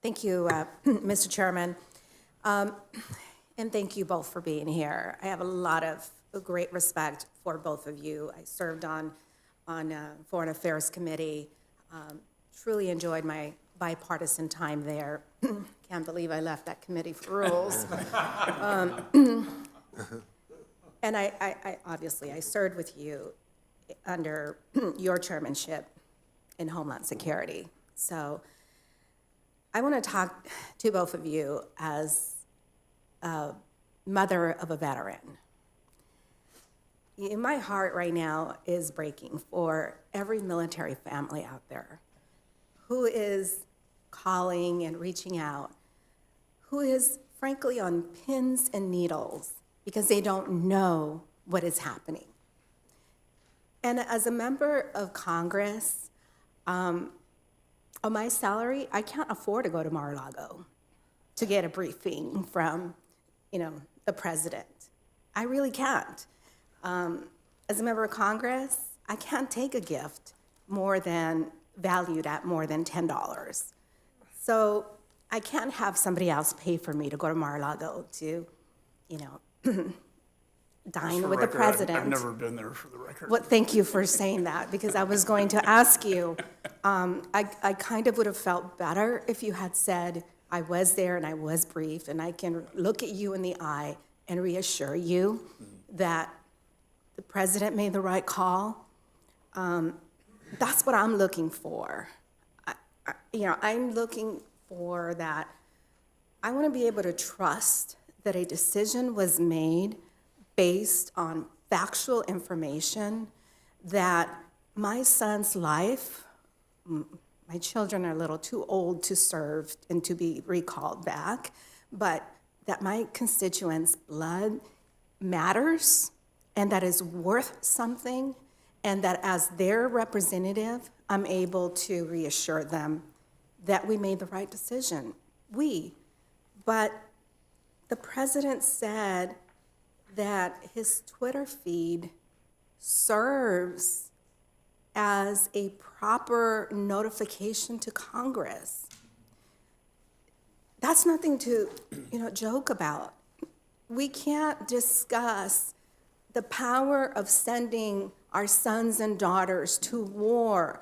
Thank you, Mr. Chairman. Um, and thank you both for being here. I have a lot of great respect for both of you. I served on Foreign Affairs Committee. Truly enjoyed my bipartisan time there. Can't believe I left that committee for rules. And I obviously, I served with you under your chairmanship in Homeland Security. So I want to talk to both of you as a mother of a veteran. My heart right now is breaking for every military family out there who is calling and reaching out, who is frankly on pins and needles because they don't know what is happening. And as a member of Congress, on my salary, I can't afford to go to Mar-a-Lago to get a briefing from, the president. I really can't. As a member of Congress, I can't take a gift valued at more than $10. So I can't have somebody else pay for me to go to Mar-a-Lago to, dine with the president. I've never been there, for the record. Well, thank you for saying that, because I was going to ask you, I kind of would have felt better if you had said, I was there and I was briefed, and I can look at you in the eye and reassure you that the president made the right call. That's what I'm looking for. I'm looking for that. I want to be able to trust that a decision was made based on factual information, that my son's life, my children are a little too old to serve and to be recalled back, but that my constituents' blood matters and that is worth something, and that as their representative, I'm able to reassure them that we made the right decision. But the president said that his Twitter feed serves as a proper notification to Congress. That's nothing to, joke about. We can't discuss the power of sending our sons and daughters to war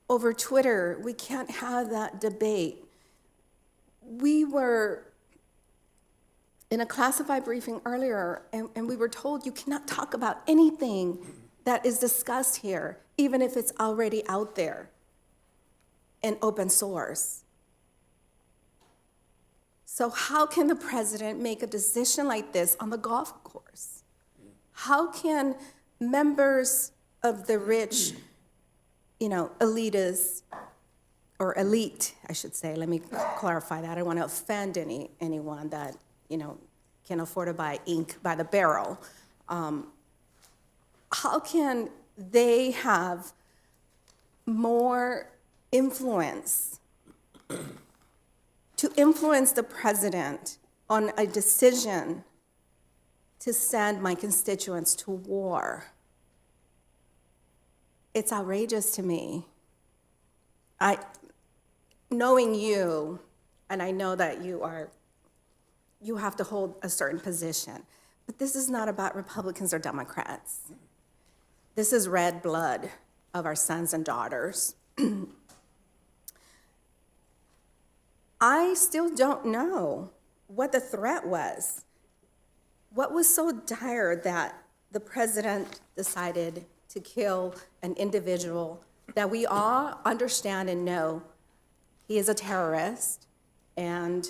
over Twitter. We can't have that debate. We were in a classified briefing earlier, and we were told you cannot talk about anything that is discussed here, even if it's already out there in open source. So how can the president make a decision like this on the golf course? How can members of the rich, elitists, or elite, I should say, let me clarify that. I don't want to offend anyone that, can afford to buy ink by the barrel. How can they have more influence to influence the president on a decision to send my constituents to war? It's outrageous to me. Knowing you, and I know that you have to hold a certain position, but this is not about Republicans or Democrats. This is red blood of our sons and daughters. I still don't know what the threat was. What was so dire that the president decided to kill an individual that we all understand and know he is a terrorist, and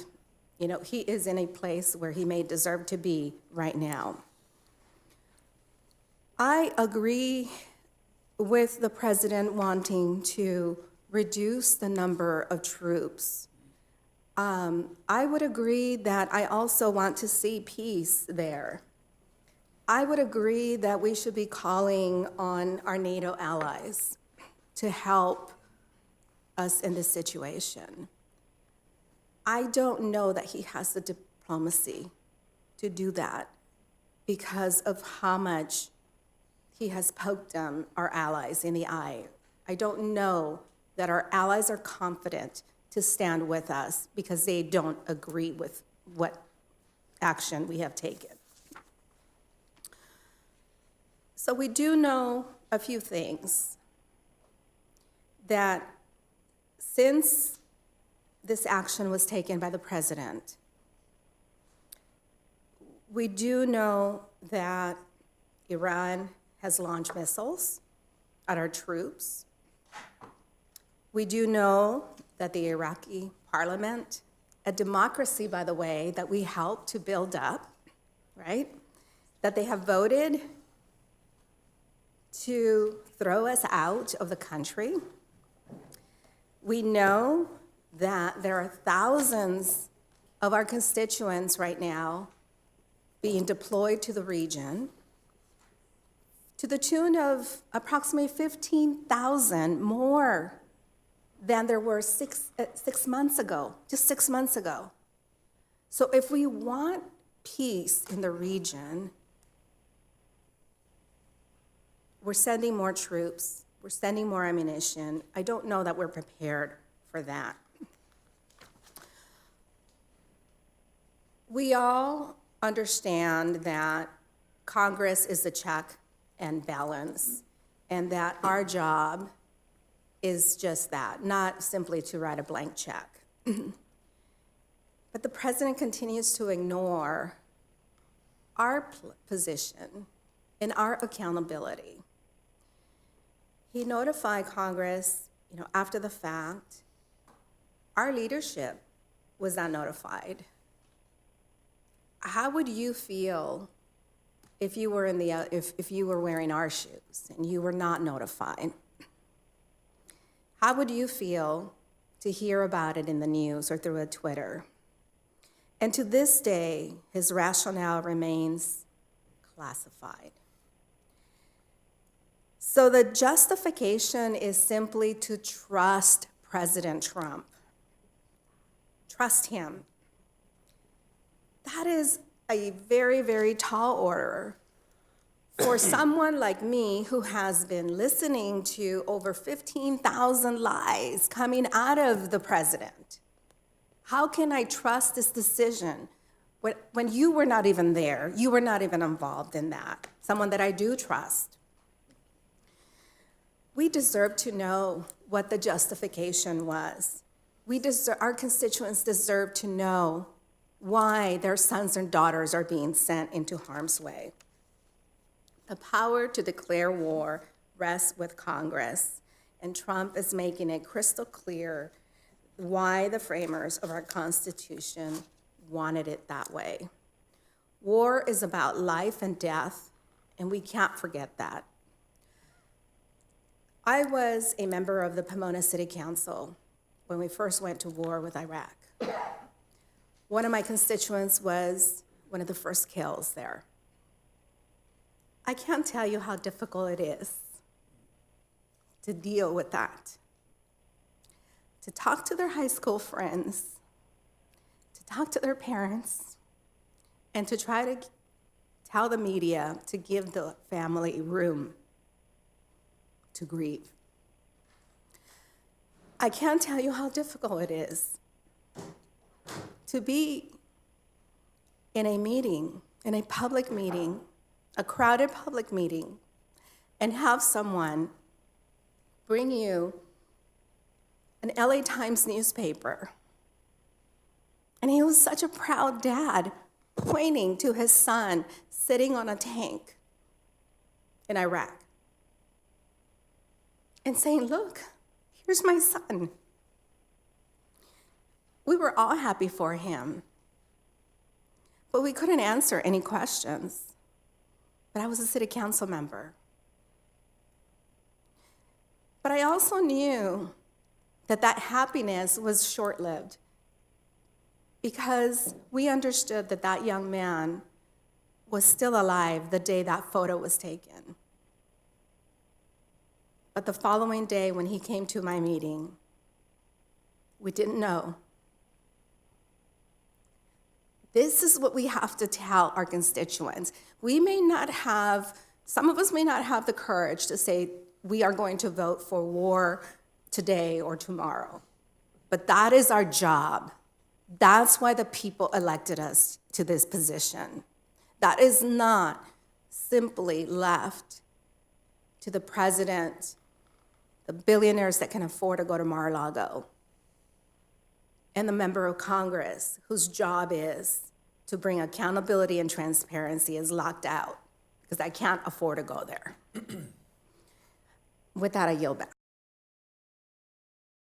he is in a place where he may deserve to be right now. I agree with the president wanting to reduce the number of troops. I would agree that I also want to see peace there. I would agree that we should be calling on our NATO allies to help us in this situation. I don't know that he has the diplomacy to do that because of how much he has poked our allies in the eye. I don't know that our allies are confident to stand with us because they don't agree with what action we have taken. So we do know a few things, that since this action was taken by the president, we do know that Iran has launched missiles at our troops. We do know that the Iraqi parliament, a democracy, by the way, that we helped to build up, right? That they have voted to throw us out of the country. We know that there are thousands of our constituents right now being deployed to the region to the tune of approximately 15,000 more than there were 6 months ago, just 6 months ago. So if we want peace in the region, we're sending more troops, we're sending more ammunition. I don't know that we're prepared for that. We all understand that Congress is the check and balance, and that our job is just that, not simply to write a blank check. But the president continues to ignore our position and our accountability. He notified Congress, after the fact. Our leadership was not notified. How would you feel if you were if you were wearing our shoes and you were not notified? How would you feel to hear about it in the news or through a Twitter? And to this day, his rationale remains classified. So the justification is simply to trust President Trump. Trust him. That is a very, very tall order for someone like me who has been listening to over 15,000 lies coming out of the president. How can I trust this decision when you were not even there? You were not even involved in that, someone that I do trust. We deserve to know what the justification was. Our constituents deserve to know why their sons and daughters are being sent into harm's way. The power to declare war rests with Congress, and Trump is making it crystal clear why the framers of our Constitution wanted it that way. War is about life and death, and we can't forget that. I was a member of the Pomona City Council when we first went to war with Iraq. One of my constituents was one of the first kills there. I can't tell you how difficult it is to deal with that. To talk to their high school friends, to talk to their parents, and to try to tell the media to give the family room to grieve. I can't tell you how difficult it is to be in a meeting, in a public meeting, a crowded public meeting, and have someone bring you an LA Times newspaper. And he was such a proud dad, pointing to his son sitting on a tank in Iraq and saying, "Look, here's my son." We were all happy for him, but we couldn't answer any questions. But I was a city council member. But I also knew that that happiness was short-lived, because we understood that that young man was still alive the day that photo was taken. But the following day, when he came to my meeting, we didn't know. This is what we have to tell our constituents. Some of us may not have the courage to say we are going to vote for war today or tomorrow. But that is our job. That's why the people elected us to this position. That is not simply left to the president, the billionaires that can afford to go to Mar-a-Lago, and the member of Congress whose job is to bring accountability and transparency is locked out because I can't afford to go there. With that, I yield back.